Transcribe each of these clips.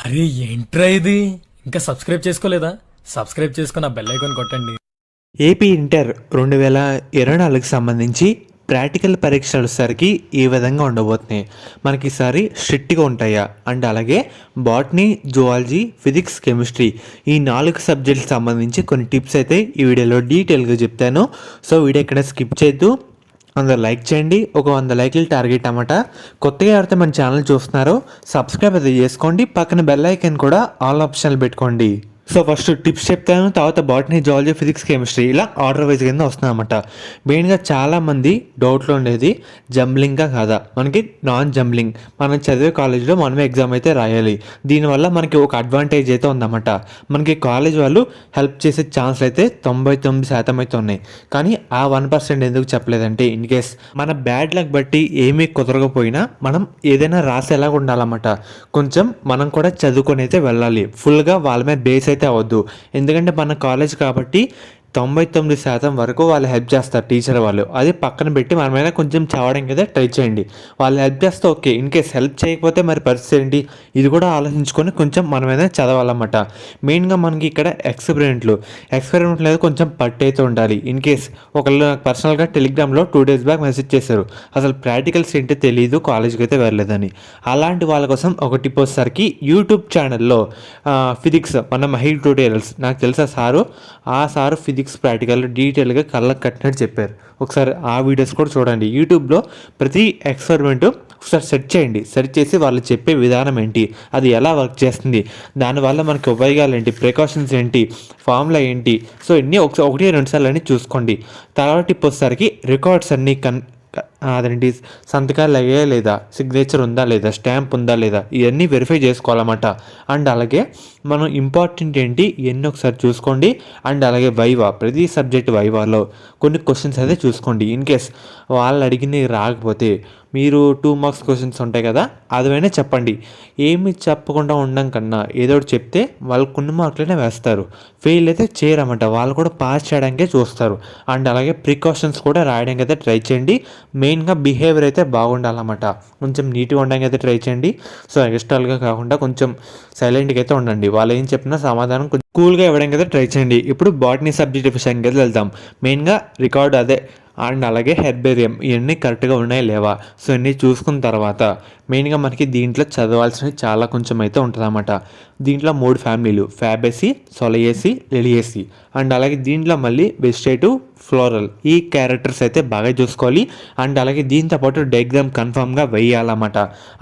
అరే ఏంట్రా ఇది? ఇంకా సబ్స్క్రైబ్ చేసుకోలేదా? సబ్స్క్రైబ్ చేసుకుని ఆ బెల్ ఐకాన్ కొట్టండి. ఏపీ ఇంటర్ 2024కి సంబంధించి ప్రాక్టికల్ పరీక్షలు వచ్చేసరికి ఈ విధంగా ఉండబోతున్నాయి. మనకి ఈసారి స్ట్రిక్ట్గా ఉంటాయా అండ్ అలాగే బాటనీ, జువాలజీ, ఫిజిక్స్, కెమిస్ట్రీ ఈ 4 సబ్జెక్టులకు సంబంధించి కొన్ని టిప్స్ అయితే ఈ వీడియోలో డీటెయిల్గా చెప్తాను. సో వీడియో ఎక్కడ స్కిప్ చేయొద్దు. అందరు లైక్ చేయండి. ఒక 100 లైక్లు టార్గెట్ అన్నమాట. కొత్తగా ఎవరైతే మన ఛానల్ చూస్తున్నారో సబ్స్క్రైబ్ అయితే చేసుకోండి. పక్కన బెల్ ఐకాన్ కూడా ఆల్ ఆప్షన్లు పెట్టుకోండి. సో ఫస్ట్ టిప్స్ చెప్తాను, తర్వాత బాటనీ, జువాలజీ, ఫిజిక్స్, కెమిస్ట్రీ ఇలా ఆర్డర్ వైజ్ కింద వస్తుందన్నమాట. మెయిన్గా చాలామంది డౌట్లో ఉండేది జంబ్లింగ్గా కాదా, మనకి నాన్ జంబ్లింగ్. మనం చదివే కాలేజ్లో మనమే ఎగ్జామ్ అయితే రాయాలి. దీనివల్ల మనకి ఒక అడ్వాంటేజ్ అయితే ఉందన్నమాట. మనకి కాలేజ్ వాళ్ళు హెల్ప్ చేసే ఛాన్స్లు అయితే 99% అయితే ఉన్నాయి. కానీ ఆ 1% ఎందుకు చెప్పలేదంటే, ఇన్ కేస్ మన బ్యాడ్ లక్ బట్టి ఏమీ కుదరకపోయినా మనం ఏదైనా రాసేలాగా ఉండాలన్నమాట. కొంచెం మనం కూడా చదువుకొని అయితే వెళ్ళాలి. ఫుల్గా వాళ్ళ మీద బేస్ అయితే అవద్దు. ఎందుకంటే మన కాలేజ్ కాబట్టి 99% వరకు వాళ్ళు హెల్ప్ చేస్తారు టీచర్ వాళ్ళు. అది పక్కన పెట్టి మనమైనా కొంచెం చదవడానికి అయితే ట్రై చేయండి. వాళ్ళు హెల్ప్ చేస్తే ఓకే. ఇన్ కేస్ హెల్ప్ చేయకపోతే మరి పరిస్థితి ఏంటి, ఇది కూడా ఆలోచించుకొని కొంచెం మనమైనా చదవాలన్నమాట. మెయిన్గా మనకి ఇక్కడ ఎక్స్పెరిమెంట్లు లేదు, కొంచెం పట్టు అయితే ఉండాలి. ఇన్ కేస్ ఒకళ్ళు నాకు పర్సనల్గా టెలిగ్రామ్లో 2 days బ్యాక్ మెసేజ్ చేశారు, అసలు ప్రాక్టికల్స్ ఏంటో తెలియదు, కాలేజ్కి అయితే వెళ్ళలేదని. అలాంటి వాళ్ళ కోసం ఒక టిప్ వచ్చేసరికి యూట్యూబ్ ఛానల్లో ఫిజిక్స్ మన మహి ట్యూటోరియల్స్, నాకు తెలుసా సారు, ఆ సారు ఫిజిక్స్ ప్రాక్టికల్ డీటెయిల్గా కళ్ళకు కట్టినట్టు చెప్పారు. ఒకసారి ఆ వీడియోస్ కూడా చూడండి. యూట్యూబ్లో ప్రతి ఎక్స్పెరిమెంట్ ఒకసారి సెర్చ్ చేయండి. సెర్చ్ చేసి వాళ్ళు చెప్పే విధానం ఏంటి, అది ఎలా వర్క్ చేస్తుంది, దానివల్ల మనకి ఉపయోగాలు ఏంటి, ప్రికాషన్స్ ఏంటి, ఫార్ములా ఏంటి, సో ఇన్ని ఒకటి 2 సార్లు అని చూసుకోండి. తర్వాత టిప్ వచ్చేసరికి రికార్డ్స్ అన్నీ అదేంటి, సంతకాలు అయ్యా లేదా, సిగ్నేచర్ ఉందా లేదా, స్టాంప్ ఉందా లేదా, ఇవన్నీ వెరిఫై చేసుకోవాలన్నమాట. అండ్ అలాగే మనం ఇంపార్టెంట్ ఏంటి ఇవన్నీ ఒకసారి చూసుకోండి. అండ్ అలాగే వైవా, ప్రతి సబ్జెక్ట్ వైవాలో కొన్ని క్వశ్చన్స్ అయితే చూసుకోండి. ఇన్ కేస్ వాళ్ళు అడిగినవి రాకపోతే మీరు 2 marks క్వశ్చన్స్ ఉంటాయి కదా, అదివైనా చెప్పండి. ఏమి చెప్పకుండా ఉండడం కన్నా ఏదో ఒకటి చెప్తే వాళ్ళు కొన్ని మార్కులైనా వేస్తారు. ఫెయిల్ అయితే చేయరన్నమాట, వాళ్ళు కూడా పాస్ చేయడానికే చూస్తారు. అండ్ అలాగే ప్రికాషన్స్ కూడా రాయడానికి అయితే ట్రై చేయండి. మెయిన్గా బిహేవియర్ అయితే బాగుండాలన్నమాట. కొంచెం నీట్గా ఉండడానికి అయితే ట్రై చేయండి. సో ఎక్స్ట్రాల్గా కాకుండా కొంచెం సైలెంట్గా అయితే ఉండండి. వాళ్ళు ఏం చెప్పినా సమాధానం కొంచెం కూల్గా ఇవ్వడానికి అయితే ట్రై చేయండి. ఇప్పుడు బాటనీ సబ్జెక్ట్ విషయానికి అయితే వెళ్దాం. మెయిన్గా రికార్డ్ అదే అండ్ అలాగే హెర్బేరియం ఇవన్నీ కరెక్ట్గా ఉన్నాయి లేవా, సో ఇవన్నీ చూసుకున్న తర్వాత మెయిన్గా మనకి దీంట్లో చదవాల్సినవి చాలా కొంచెం అయితే ఉంటుందన్నమాట. దీంట్లో 3 ఫ్యామిలీలు, ఫ్యాబేసి, సొలయేసి, లిలియేసి. అండ్ అలాగే దీంట్లో మళ్ళీ వెజిటేటివ్, ఫ్లోరల్ ఈ క్యారెక్టర్స్ అయితే బాగా చూసుకోవాలి. అండ్ అలాగే దీంతో పాటు డయాగ్రామ్ కన్ఫామ్గా వేయాలన్నమాట.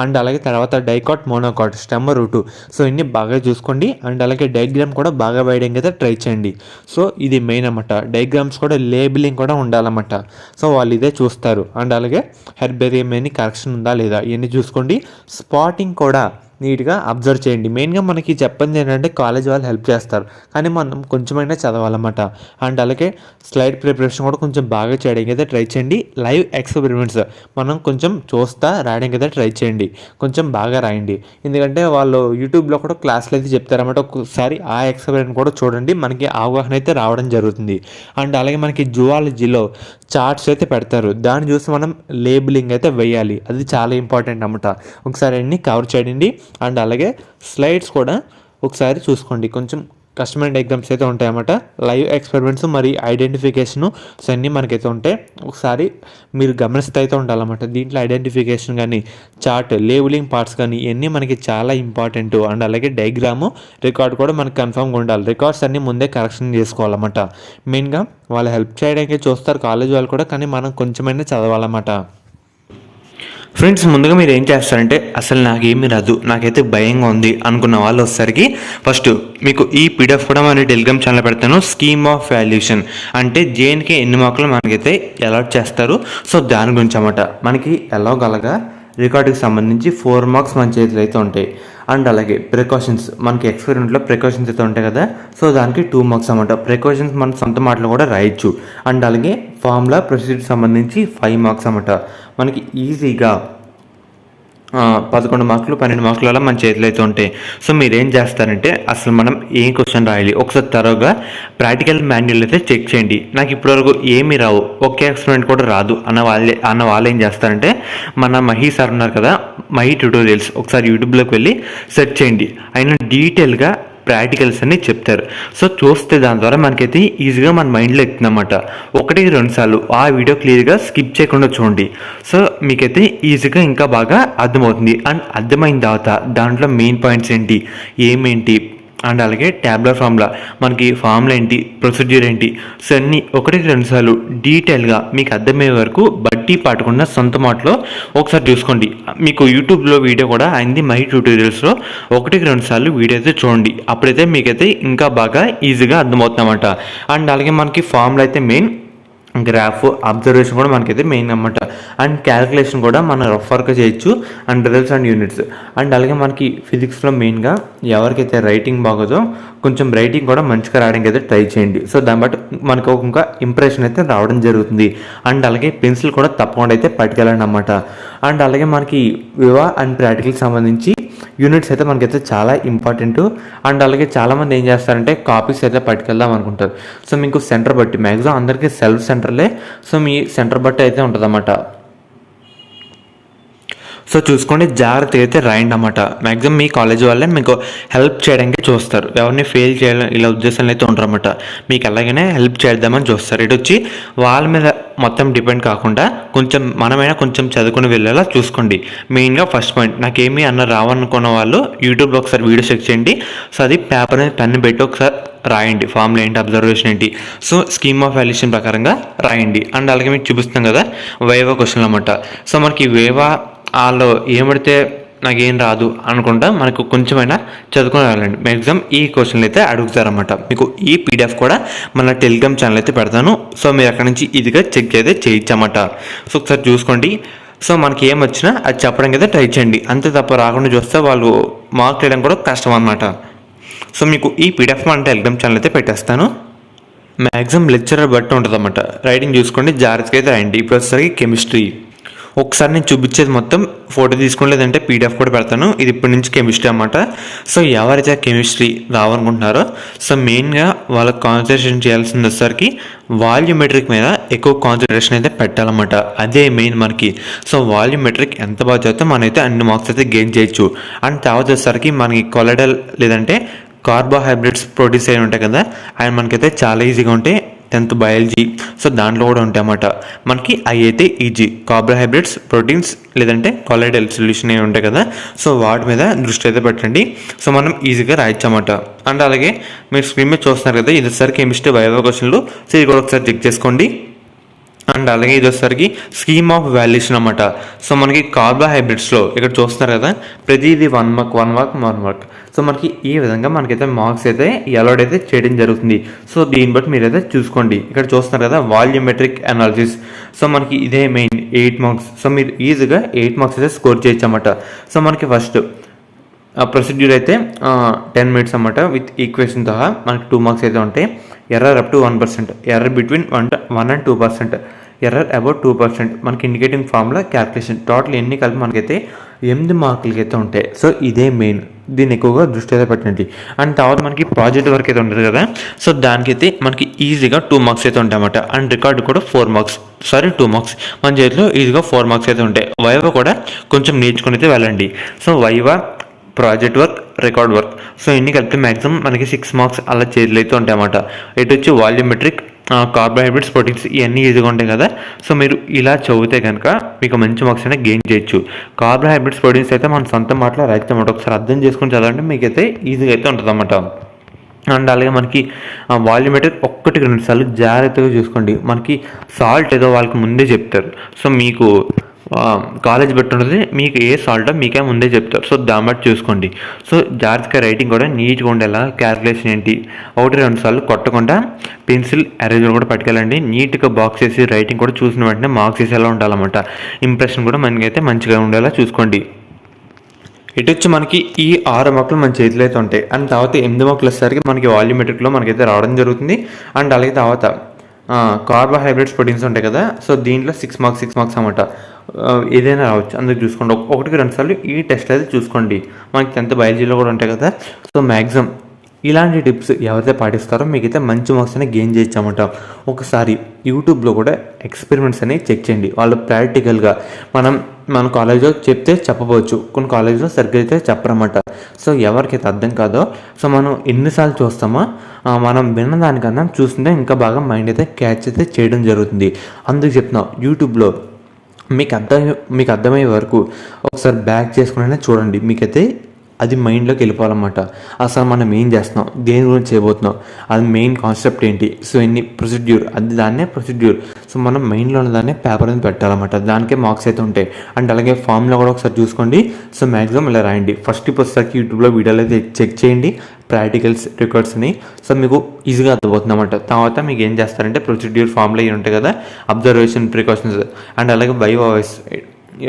అండ్ అలాగే తర్వాత dicot, monocot, stem, root, so ఇన్ని బాగా చూసుకోండి. అండ్ అలాగే డయాగ్రామ్ కూడా బాగా వేయడానికి అయితే ట్రై చేయండి. సో ఇది మెయిన్ అన్నమాట. డయాగ్రామ్స్ కూడా లేబులింగ్ కూడా ఉండాలన్నమాట. సో వాళ్ళు ఇదే చూస్తారు. అండ్ అలాగే హెర్బేరియం అని కరెక్షన్ ఉందా లేదా ఇవన్నీ చూసుకోండి. స్పాటింగ్ కూడా నీట్గా అబ్జర్వ్ చేయండి. మెయిన్గా మనకి చెప్పింది ఏంటంటే కాలేజ్ వాళ్ళు హెల్ప్ చేస్తారు, కానీ మనం కొంచెమైనా చదవాలన్నమాట. అండ్ అలాగే స్లైడ్ ప్రిపరేషన్ కూడా కొంచెం బాగా చేయడానికి అయితే ట్రై చేయండి. లైవ్ ఎక్స్పెరిమెంట్స్ మనం కొంచెం చూస్తా రాయడానికి అయితే ట్రై చేయండి. కొంచెం బాగా రాయండి. ఎందుకంటే వాళ్ళు యూట్యూబ్లో కూడా క్లాసులు అయితే చెప్తారన్నమాట. ఒకసారి ఆ ఎక్స్పెరిమెంట్ కూడా చూడండి, మనకి అవగాహన అయితే రావడం జరుగుతుంది. అండ్ అలాగే మనకి జువాలజీలో చార్ట్స్ అయితే పెడతారు, దాన్ని చూసి మనం లేబులింగ్ అయితే వేయాలి. అది చాలా ఇంపార్టెంట్ అన్నమాట. ఒకసారి అన్ని కవర్ చేయండి. అండ్ అలాగే స్లైడ్స్ కూడా ఒకసారి చూసుకోండి. కొంచెం కస్టమర్ డయాగ్రామ్స్ అయితే ఉంటాయన్నమాట. లైవ్ ఎక్స్పెరిమెంట్స్ మరి ఐడెంటిఫికేషను సో అన్నీ మనకైతే ఉంటాయి. ఒకసారి మీరు గమనిస్తే అయితే ఉండాలన్నమాట. దీంట్లో ఐడెంటిఫికేషన్ కానీ, చార్ట్, లేబులింగ్ పార్ట్స్ కానీ ఇవన్నీ మనకి చాలా ఇంపార్టెంట్. అండ్ అలాగే డయాగ్రాము, రికార్డ్ కూడా మనకి కన్ఫామ్గా ఉండాలి. రికార్డ్స్ అన్నీ ముందే కరెక్షన్ చేసుకోవాలన్నమాట. మెయిన్గా వాళ్ళు హెల్ప్ చేయడానికి చూస్తారు కాలేజ్ వాళ్ళు కూడా, కానీ మనం కొంచెమైనా చదవాలన్నమాట. ఫ్రెండ్స్, ముందుగా మీరు ఏం చేస్తారంటే, అసలు నాకేమీ రాదు, నాకైతే భయంగా ఉంది అనుకున్న వాళ్ళు వచ్చేసరికి ఫస్ట్ మీకు ఈ పీడిఎఫ్ కూడా మన టెలిగ్రామ్ ఛానల్ పెడతాను. స్కీమ్ ఆఫ్ వాల్యుయేషన్ అంటే జేఎన్కి ఎన్ని మార్కులు మనకైతే అలాట్ చేస్తారు, సో దాని గురించి అన్నమాట. మనకి ఎలాగలగా రికార్డుకి సంబంధించి 4 marks మన చేతులు అయితే ఉంటాయి. అండ్ అలాగే ప్రికాషన్స్, మనకి ఎక్స్పెరిమెంట్లో ప్రికాషన్స్ అయితే ఉంటాయి కదా, సో దానికి 2 marks అన్నమాట. ప్రికాషన్స్ మన సొంత మాటలు కూడా రాయొచ్చు. అండ్ అలాగే ఫార్ములా ప్రొసీజర్ సంబంధించి 5 marks అన్నమాట. మనకి ఈజీగా 11 మార్కులు 12 మార్కులు అలా మన చేతిలో అయితే ఉంటాయి. సో మీరు ఏం చేస్తారంటే, అసలు మనం ఏం క్వశ్చన్ రాయాలి ఒకసారి తరోగా ప్రాక్టికల్ మాన్యువల్ అయితే చెక్ చేయండి. నాకు ఇప్పటివరకు ఏమీ రావు, ఒకే ఎక్స్పెరిమెంట్ కూడా రాదు అన్న వాళ్ళు ఏం చేస్తారంటే, మన మహి సార్ ఉన్నారు కదా, మై ట్యూటోరియల్స్ ఒకసారి యూట్యూబ్లోకి వెళ్ళి సెర్చ్ చేయండి. ఆయన డీటెయిల్గా ప్రాక్టికల్స్ అన్ని చెప్తారు. సో చూస్తే దాని ద్వారా మనకైతే ఈజీగా మన మైండ్లో ఎక్కుతుందన్నమాట. 1-2 సార్లు ఆ వీడియో క్లియర్గా స్కిప్ చేయకుండా చూడండి. సో మీకైతే ఈజీగా ఇంకా బాగా అర్థమవుతుంది. అండ్ అర్థమైన తర్వాత దాంట్లో మెయిన్ పాయింట్స్ ఏంటి, ఏమేంటి, అండ్ అలాగే ట్యాబ్లర్ ఫార్ములా, మనకి ఫార్ములా ఏంటి, ప్రొసీడ్యూర్ ఏంటి, సో అన్నీ 1-2 సార్లు డీటెయిల్గా మీకు అర్థమయ్యే వరకు బట్టి పట్టకుండా సొంత మాటలో ఒకసారి చూసుకోండి. మీకు యూట్యూబ్లో వీడియో కూడా అయింది మై ట్యూటోరియల్స్లో 1-2 సార్లు వీడియో అయితే చూడండి. అప్పుడైతే మీకైతే ఇంకా బాగా ఈజీగా అర్థమవుతుందన్నమాట. అండ్ అలాగే మనకి ఫార్ములా అయితే మెయిన్, గ్రాఫ్, అబ్జర్వేషన్ కూడా మనకైతే మెయిన్ అన్నమాట. అండ్ క్యాలిక్యులేషన్ కూడా మనం రఫ్ వర్క్ చేయొచ్చు. And results and units. And అలాగే మనకి ఫిజిక్స్లో మెయిన్గా ఎవరికైతే రైటింగ్ బాగోదో కొంచెం రైటింగ్ కూడా మంచిగా రాయడానికి అయితే ట్రై చేయండి. సో దాన్ని బట్టి మనకు ఇంకా ఇంప్రెషన్ అయితే రావడం జరుగుతుంది. అండ్ అలాగే పెన్సిల్ కూడా తప్పకుండా అయితే పట్టుకెళ్ళండి అన్నమాట. అండ్ అలాగే మనకి వివా అండ్ ప్రాక్టికల్కి సంబంధించి యూనిట్స్ అయితే మనకైతే చాలా ఇంపార్టెంట్. అండ్ అలాగే చాలామంది ఏం చేస్తారంటే కాపీస్ అయితే పట్టుకెళ్దాం అనుకుంటారు. సో మీకు సెంటర్ బట్టి మ్యాక్సిమం అందరికీ సెల్ఫ్ సెంటర్లే. సో మీ సెంటర్ బట్టి అయితే ఉంటుందన్నమాట. సో చూసుకోండి, జాగ్రత్తగా అయితే రాయండి అన్నమాట. మ్యాక్సిమం మీ కాలేజ్ వాళ్ళే మీకు హెల్ప్ చేయడానికి చూస్తారు. ఎవరిని ఫెయిల్ చేయాలని ఇలా ఉద్దేశాలు అయితే ఉంటారన్నమాట. మీకు ఎలాగైనా హెల్ప్ చేద్దామని చూస్తారు. ఇటు వచ్చి వాళ్ళ మీద మొత్తం డిపెండ్ కాకుండా కొంచెం మనమైనా కొంచెం చదువుకుని వెళ్ళేలా చూసుకోండి. మెయిన్గా ఫస్ట్ పాయింట్, నాకేమీ రావనుకున్న వాళ్ళు యూట్యూబ్లో ఒకసారి వీడియో చెక్ చేయండి. సో అది పేపర్ అనేది పెన్ను పెట్టి ఒకసారి రాయండి. ఫార్ములా ఏంటి, అబ్జర్వేషన్ ఏంటి, సో స్కీమ్ ఆఫ్ వాల్యుయేషన్ ప్రకారంగా రాయండి. అండ్ అలాగే మీకు చూపిస్తాం కదా వేవా క్వశ్చన్లు అన్నమాట. సో మనకి వేవా వాళ్ళు ఏమడితే నాకేం రాదు అనుకుంటా మనకు కొంచెమైనా చదువుకొని రాలండి. మ్యాక్సిమం ఈ క్వశ్చన్లు అయితే అడుగుతారన్నమాట. మీకు ఈ పీడిఎఫ్ కూడా మన టెలిగ్రామ్ ఛానల్ అయితే పెడతాను. సో మీరు అక్కడ నుంచి ఇదిగా చెక్ అయితే చేయొచ్చన్నమాట. సో ఒకసారి చూసుకోండి. సో మనకి ఏం వచ్చినా అది చెప్పడానికి అయితే ట్రై చేయండి. అంతే తప్ప రాకుండా చూస్తే వాళ్ళు మార్క్ చేయడం కూడా కష్టం అన్నమాట. సో మీకు ఈ పీడిఎఫ్ మన టెలిగ్రామ్ ఛానల్ అయితే పెట్టేస్తాను. మ్యాక్సిమం లెక్చరర్ బట్టి ఉంటుంది అన్నమాట. రైటింగ్ చూసుకోండి, జాగ్రత్తగా అయితే రాయండి. ఇప్పుడు వచ్చేసరికి కెమిస్ట్రీ. ఒకసారి నేను చూపించేది మొత్తం ఫోటో తీసుకోలేదంటే పీడిఎఫ్ కూడా పెడతాను. ఇది ఇప్పటి నుంచి కెమిస్ట్రీ అన్నమాట. సో ఎవరైతే కెమిస్ట్రీ రావాలనుకుంటున్నారో సో మెయిన్గా వాళ్ళకి కాన్సన్ట్రేషన్ చేయాల్సింది వచ్చేసరికి వాల్యూమెట్రిక్ మీద ఎక్కువ కాన్సన్ట్రేషన్ అయితే పెట్టాలన్నమాట. అదే మెయిన్ మనకి. సో వాల్యూమెట్రిక్ ఎంత బాగా చదివితే మనమైతే అన్ని మార్క్స్ అయితే గెయిన్ చేయొచ్చు. అండ్ తర్వాత వచ్చేసరికి మనకి కొలెడల్ లేదంటే కార్బోహైడ్రేట్స్ ప్రోటీన్స్ అవి ఉంటాయి కదా, అవి మనకైతే చాలా ఈజీగా ఉంటాయి. 10th బయాలజీ, సో దాంట్లో కూడా ఉంటాయి అన్నమాట. మనకి అవి అయితే ఈజీ. కార్బోహైడ్రేట్స్, ప్రోటీన్స్ లేదంటే కొలైడల్ సొల్యూషన్ అవి ఉంటాయి కదా, సో వాటి మీద దృష్టి అయితే పెట్టండి. సో మనం ఈజీగా రాయొచ్చు అన్నమాట. అండ్ అలాగే మీరు స్క్రీన్ మీద చూస్తున్నారు కదా, ఇది ఒకసారి కెమిస్ట్రీ వైవా క్వశ్చన్లు. సో ఇది కూడా ఒకసారి చెక్ చేసుకోండి. అండ్ అలాగే ఇది వచ్చేసరికి స్కీమ్ ఆఫ్ వాల్యుయేషన్ అన్నమాట. సో మనకి కార్బోహైడ్రేట్స్లో ఇక్కడ చూస్తున్నారు కదా, ప్రతిదీ 1 మార్క్. సో మనకి ఈ విధంగా మనకైతే మార్క్స్ అయితే అలౌడ్ అయితే చేయడం జరుగుతుంది. సో దీన్ని బట్టి మీరైతే చూసుకోండి. ఇక్కడ చూస్తున్నారు కదా వాల్యూమెట్రిక్ అనాలిసిస్. సో మనకి ఇదే మెయిన్ 8 మార్క్స్. సో మీరు ఈజీగా 8 మార్క్స్ అయితే స్కోర్ చేయొచ్చు అన్నమాట. సో మనకి ఫస్ట్ ప్రొసీడ్యూర్ అయితే 10 మినిట్స్ అన్నమాట. విత్ ఈక్వేషన్ సహా మనకి 2 మార్క్స్ అయితే ఉంటాయి. Error up to 1%, error between 1 and 2%, error about 2%, మనకి ఇండికేటింగ్ ఫార్ములా, క్యాల్కులేషన్, టోటల్ ఎన్ని కలిపి మనకైతే 8 మార్కులకి అయితే ఉంటాయి. సో ఇదే మెయిన్, దీన్ని ఎక్కువగా దృష్టి అయితే పెట్టండి. అండ్ తర్వాత మనకి ప్రాజెక్ట్ వర్క్ అయితే ఉంటుంది కదా, సో దానికైతే మనకి ఈజీగా 2 మార్క్స్ అయితే ఉంటాయి అన్నమాట. అండ్ రికార్డు కూడా 2 మార్క్స్ మన చేతిలో ఈజీగా 4 మార్క్స్ అయితే ఉంటాయి. వైవా కూడా కొంచెం నేర్చుకుని అయితే వెళ్ళండి. So viva, project work, record work, so ఇన్ని కలిపితే మ్యాక్సిమం మనకి 6 మార్క్స్ అలా చేతులు అయితే ఉంటాయి అన్నమాట. ఇటు వచ్చి వాల్యూమెట్రిక్, కార్బోహైడ్రేట్స్, ప్రోటీన్స్ ఇవన్నీ ఈజీగా ఉంటాయి కదా. సో మీరు ఇలా చదివితే కనుక మీకు మంచి మార్క్స్ అయినా గెయిన్ చేయొచ్చు. కార్బోహైడ్రేట్స్, ప్రోటీన్స్ అయితే మన సొంత మాటలో రాయితే అన్నమాట. ఒకసారి అర్థం చేసుకుని చదవండి, మీకైతే ఈజీగా అయితే ఉంటుంది అన్నమాట. అండ్ అలాగే మనకి వాల్యూమెట్రిక్ 1-2 సార్లు జాగ్రత్తగా చూసుకోండి. మనకి సాల్ట్ ఏదో వాళ్ళకి ముందే చెప్తారు. సో మీకు కాలేజ్ పెట్టున్నది మీకు ఏ సాల్టో మీకే ముందే చెప్తారు. సో దాన్ని బట్టి చూసుకోండి. సో జాగ్రత్తగా రైటింగ్ కూడా నీట్గా ఉండేలా, క్యాల్కులేషన్ ఏంటి 1-2 సార్లు కొట్టకుండా పెన్సిల్ ఎరేజర్ కూడా పట్టుకెళ్ళండి. నీట్గా బాక్స్ వేసి రైటింగ్ కూడా చూసిన వెంటనే మార్క్స్ వేసేలా ఉండాలన్నమాట. ఇంప్రెషన్ కూడా మనకైతే మంచిగా ఉండేలా చూసుకోండి. ఇటు వచ్చి మనకి ఈ 6 మార్కులు మన చేతిలో అయితే ఉంటాయి. అండ్ తర్వాత 8 మార్కులు వచ్చేసరికి మనకి వాల్యూమెట్రిక్లో మనకైతే రావడం జరుగుతుంది. అండ్ అలాగే తర్వాత కార్బోహైడ్రేట్స్, ప్రోటీన్స్ ఉంటాయి కదా, సో దీంట్లో 6 మార్క్స్ అన్నమాట. ఏదైనా రావచ్చు, అందుకు చూసుకోండి. 1-2 సార్లు ఈ టెస్ట్ అయితే చూసుకోండి. మనకి 10th బయాలజీలో కూడా ఉంటాయి కదా, సో మ్యాక్సిమం ఇలాంటి టిప్స్ ఎవరైతే పాటిస్తారో మీకైతే మంచి మార్క్స్ అనేది గెయిన్ చేయొచ్చన్నమాట. ఒకసారి యూట్యూబ్లో కూడా ఎక్స్పెరిమెంట్స్ అనేవి చెక్ చేయండి. వాళ్ళు ప్రాక్టికల్గా మన కాలేజ్లో చెప్తే చెప్పవచ్చు, కొన్ని కాలేజ్లో సరిగ్గా అయితే చెప్పరన్నమాట. సో ఎవరికైతే అర్థం కాదో సో మనం ఎన్నిసార్లు చూస్తామో మనం విన్నదానికన్నా చూస్తుంటే ఇంకా బాగా మైండ్ అయితే క్యాచ్ అయితే చేయడం జరుగుతుంది. అందుకు చెప్తున్నాం, యూట్యూబ్లో మీకు అర్థమయ్యే వరకు ఒకసారి బ్యాక్ చేసుకునే చూడండి. మీకైతే అది మైండ్లోకి వెళ్ళిపోవాలన్నమాట. అసలు మనం ఏం చేస్తున్నాం, దేని గురించి చేయబోతున్నాం, అది మెయిన్ కాన్సెప్ట్ ఏంటి, సో ఎన్ని ప్రొసీడ్యూర్, అది దాన్నే ప్రొసీడ్యూర్. సో మనం మైండ్లో ఉన్న దాన్నే పేపర్ మీద పెట్టాలన్నమాట. దానికే మార్క్స్ అయితే ఉంటాయి. అండ్ అలాగే ఫామ్లో కూడా ఒకసారి చూసుకోండి. సో మ్యాక్సిమం ఇలా రాయండి. ఫస్ట్ వచ్చేసరికి యూట్యూబ్లో వీడియోలు అయితే చెక్ చేయండి, ప్రాక్టికల్స్ రికార్డ్స్ని. సో మీకు ఈజీగా అర్థమవుతుంది అన్నమాట. తర్వాత మీకు ఏం చేస్తారంటే ప్రొసీడ్యూర్ ఫామ్లో ఇవి ఉంటాయి కదా, అబ్జర్వేషన్, ప్రికాషన్స్ అండ్ అలాగే వైవా వాయిస్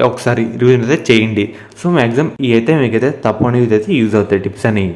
ఒకసారి రివిజన్ అయితే చేయండి. సో మ్యాక్సిమం ఇవి అయితే మీకైతే తప్పని ఇదైతే యూజ్ అవుతాయి టిప్స్ అనేవి.